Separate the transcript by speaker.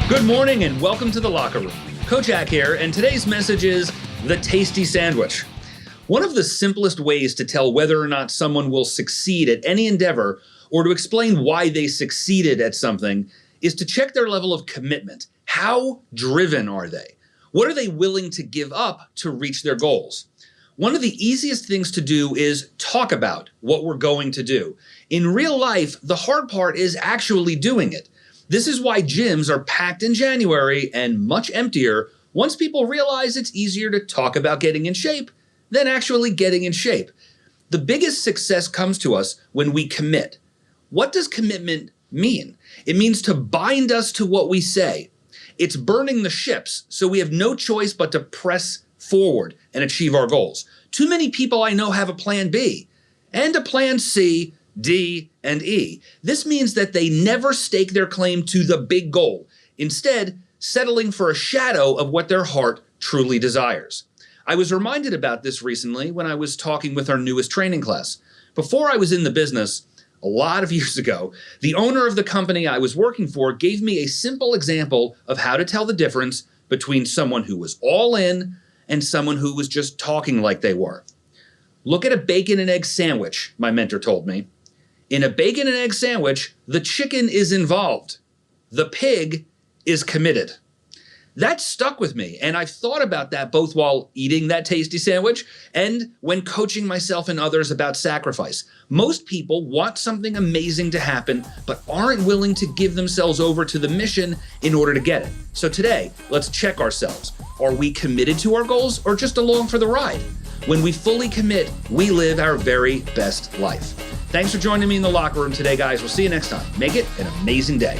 Speaker 1: Good morning and welcome to the locker room. Coach Ack here, and today's message is the tasty sandwich. One of the simplest ways to tell whether or not someone will succeed at any endeavor or to explain why they succeeded at something is to check their level of commitment. How driven are they? What are they willing to give up to reach their goals? One of the easiest things to do is talk about what we're going to do. In real life, the hard part is actually doing it. This is why gyms are packed in January and much emptier once people realize it's easier to talk about getting in shape than actually getting in shape. The biggest success comes to us when we commit. What does commitment mean? It means to bind us to what we say. It's burning the ships, so we have no choice but to press forward and achieve our goals. Too many people I know have a plan B and a plan C, D, and E. This means that they never stake their claim to the big goal, instead settling for a shadow of what their heart truly desires. I was reminded about this recently when I was talking with our newest training class. Before I was in the business, a lot of years ago, the owner of the company I was working for gave me a simple example of how to tell the difference between someone who was all in and someone who was just talking like they were. Look at a bacon and egg sandwich, my mentor told me. In a bacon and egg sandwich, the chicken is involved. The pig is committed. That stuck with me, and I've thought about that both while eating that tasty sandwich and when coaching myself and others about sacrifice. Most people want something amazing to happen, but aren't willing to give themselves over to the mission in order to get it. So today, let's check ourselves. Are we committed to our goals or just along for the ride? When we fully commit, we live our very best life. Thanks for joining me in the locker room today, guys. We'll see you next time. Make it an amazing day.